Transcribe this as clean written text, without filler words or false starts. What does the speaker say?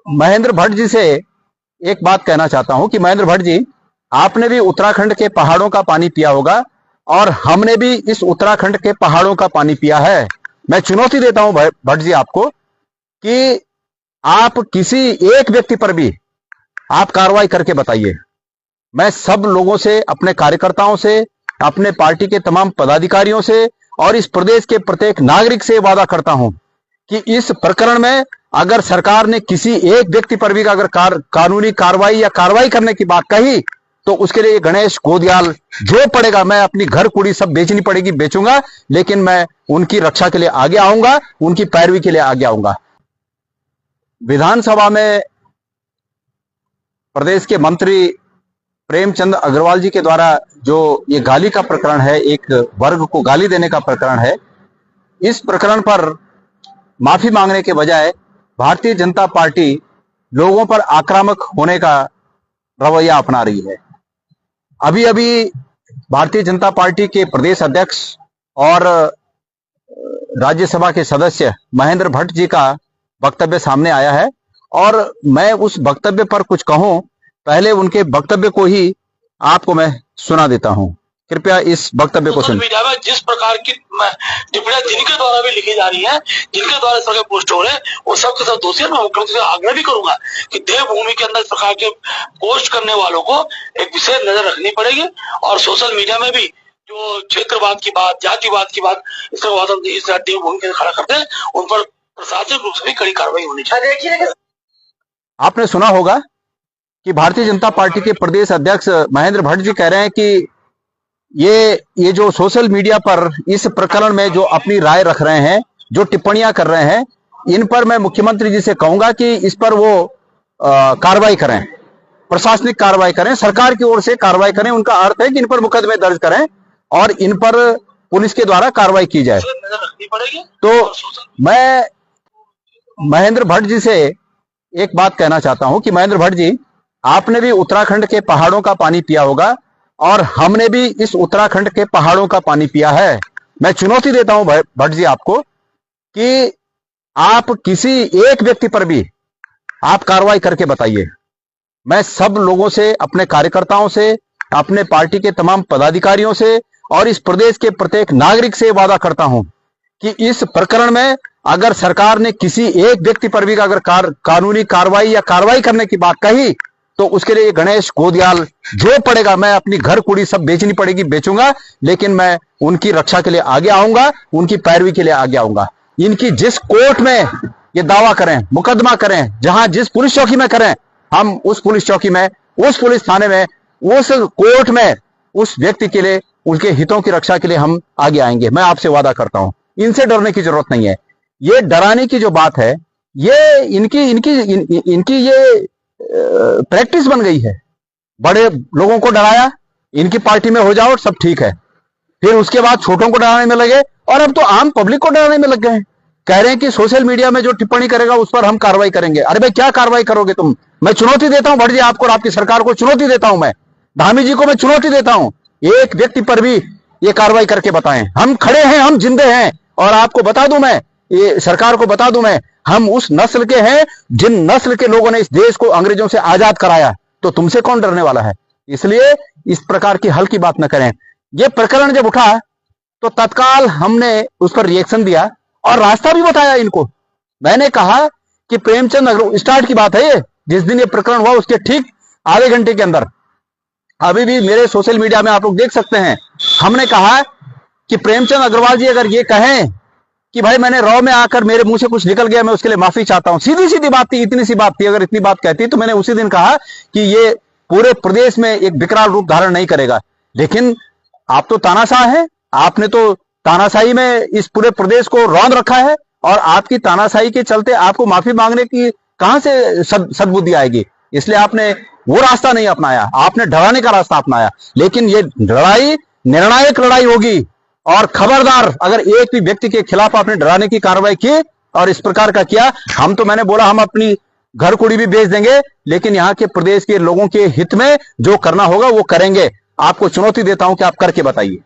महेंद्र भट्ट जी से एक बात कहना चाहता हूं कि महेंद्र भट्ट जी, आपने भी उत्तराखंड के पहाड़ों का पानी पिया होगा और हमने भी इस उत्तराखंड के पहाड़ों का पानी पिया है। मैं चुनौती देता हूं भट्ट जी आपको कि आप किसी एक व्यक्ति पर भी आप कार्रवाई करके बताइए। मैं सब लोगों से, अपने कार्यकर्ताओं से, अपने पार्टी के तमाम पदाधिकारियों से और इस प्रदेश के प्रत्येक नागरिक से वादा करता हूं कि इस प्रकरण में अगर सरकार ने किसी एक व्यक्ति पर भी अगर कानूनी कार्रवाई या कार्रवाई करने की बात कही तो उसके लिए गणेश गोदियाल जो पड़ेगा, मैं अपनी घर कुड़ी सब बेचनी पड़ेगी बेचूंगा, लेकिन मैं उनकी रक्षा के लिए आगे आऊंगा, उनकी पैरवी के लिए आगे आऊंगा। विधानसभा में प्रदेश के मंत्री प्रेमचंद अग्रवाल जी के द्वारा जो ये गाली का प्रकरण है, एक वर्ग को गाली देने का प्रकरण है, इस प्रकरण पर माफी मांगने के बजाय भारतीय जनता पार्टी लोगों पर आक्रामक होने का रवैया अपना रही है। अभी अभी भारतीय जनता पार्टी के प्रदेश अध्यक्ष और राज्यसभा के सदस्य महेंद्र भट्ट जी का वक्तव्य सामने आया है और मैं उस वक्तव्य पर कुछ कहूं, पहले उनके वक्तव्य को ही आपको मैं सुना देता हूं। कृपया इस वक्तव्य को सुनिए। मीडिया में जिस प्रकार की टिप्पणियां जिनके द्वारा भी लिखी जा रही हैं, जिनके द्वारा इस तरह के पोस्ट हो रहे हैं, वो सब के सब दोषी हैं। मैं मुख्यमंत्री से आग्रह भी करूंगा कि देवभूमि के अंदर इस प्रकार के पोस्ट करने वालों को एक विशेष नजर रखनी पड़ेगी और सोशल मीडिया में भी जो क्षेत्रवाद की बात, जातिवाद की बात इस देवभूमि के खड़ा करते हैं, उन पर प्रशासनिक रूप से भी कड़ी कार्रवाई होनी चाहिए। आपने सुना होगा कि भारतीय जनता पार्टी के प्रदेश अध्यक्ष महेंद्र भट्ट जी कह रहे हैं कि ये जो सोशल मीडिया पर इस प्रकरण में जो अपनी राय रख रहे हैं, जो टिप्पणियां कर रहे हैं, इन पर मैं मुख्यमंत्री जी से कहूंगा कि इस पर वो कार्रवाई करें, प्रशासनिक कार्रवाई करें, सरकार की ओर से कार्रवाई करें। उनका अर्थ है कि इन पर मुकदमे दर्ज करें और इन पर पुलिस के द्वारा कार्रवाई की जाए। तो मैं महेंद्र भट्ट जी से एक बात कहना चाहता हूं कि महेंद्र भट्ट जी, आपने भी उत्तराखंड के पहाड़ों का पानी पिया होगा और हमने भी इस उत्तराखंड के पहाड़ों का पानी पिया है। मैं चुनौती देता हूं भट्ट जी आपको कि आप किसी एक व्यक्ति पर भी आप कार्रवाई करके बताइए। मैं सब लोगों से, अपने कार्यकर्ताओं से, अपने पार्टी के तमाम पदाधिकारियों से और इस प्रदेश के प्रत्येक नागरिक से वादा करता हूं कि इस प्रकरण में अगर सरकार ने किसी एक व्यक्ति पर भी अगर कानूनी कार्रवाई या कार्रवाई करने की बात कही तो उसके लिए गणेश गोदियाल जो पड़ेगा, मैं अपनी घर कुड़ी सब बेचनी पड़ेगी बेचूंगा, लेकिन मैं उनकी रक्षा के लिए आगे आऊंगा, उनकी पैरवी के लिए आगे आऊंगा। इनकी जिस कोर्ट में ये दावा करें, मुकदमा करें, जहां जिस पुलिस चौकी में करें, हम उस पुलिस चौकी में, उस पुलिस थाने में, उस कोर्ट में उस व्यक्ति के लिए, उनके हितों की रक्षा के लिए हम आगे आएंगे। मैं आपसे वादा करता हूं, इनसे डरने की जरूरत नहीं है। ये डराने की जो बात है, ये इनकी ये प्रैक्टिस बन गई है। बड़े लोगों को डराया, इनकी पार्टी में हो जाओ सब ठीक है, फिर उसके बाद छोटों को डराने में लगे और अब तो आम पब्लिक को डराने में लग गए हैं। कह रहे हैं कि सोशल मीडिया में जो टिप्पणी करेगा उस पर हम कार्रवाई करेंगे। अरे भाई, क्या कार्रवाई करोगे तुम? मैं चुनौती देता हूं भट्ट जी आपको और आपकी सरकार को चुनौती देता हूं। मैं धामी जी को मैं चुनौती देता हूं, एक व्यक्ति पर भी ये कार्रवाई करके बताएं। हम खड़े हैं, हम जिंदे हैं और आपको बता दूं मैं, ये सरकार को बता दूं मैं, हम उस नस्ल के हैं जिन नस्ल के लोगों ने इस देश को अंग्रेजों से आजाद कराया। तो तुमसे कौन डरने वाला है? इसलिए इस प्रकार की हल्की बात न करें। यह प्रकरण जब उठा तो तत्काल हमने उस पर रिएक्शन दिया और रास्ता भी बताया इनको। मैंने कहा कि प्रेमचंद अग्रवाल, स्टार्ट की बात है ये, जिस दिन ये प्रकरण हुआ उसके ठीक आधे घंटे के अंदर, अभी भी मेरे सोशल मीडिया में आप लोग देख सकते हैं, हमने कहा कि प्रेमचंद अग्रवाल जी अगर ये कहें कि भाई मैंने रॉ में आकर मेरे मुंह से कुछ निकल गया, मैं उसके लिए माफी चाहता हूं, सीधी सीधी बात थी, इतनी सी बात थी। अगर इतनी बात कहती तो मैंने उसी दिन कहा कि ये पूरे प्रदेश में एक विकराल रूप धारण नहीं करेगा। लेकिन आप तो तानाशाह हैं, आपने तो तानाशाही में इस पूरे प्रदेश को रौंद रखा है और आपकी तानाशाही के चलते आपको माफी मांगने की कहां से सद्बुद्धि आएगी? इसलिए आपने वो रास्ता नहीं अपनाया, आपने डराने का रास्ता अपनाया। लेकिन ये लड़ाई निर्णायक लड़ाई होगी और खबरदार अगर एक भी व्यक्ति के खिलाफ आपने डराने की कार्रवाई की और इस प्रकार का किया, हम तो, मैंने बोला, हम अपनी घर कुड़ी भी बेच देंगे, लेकिन यहां के प्रदेश के लोगों के हित में जो करना होगा वो करेंगे। आपको चुनौती देता हूं कि आप करके बताइए।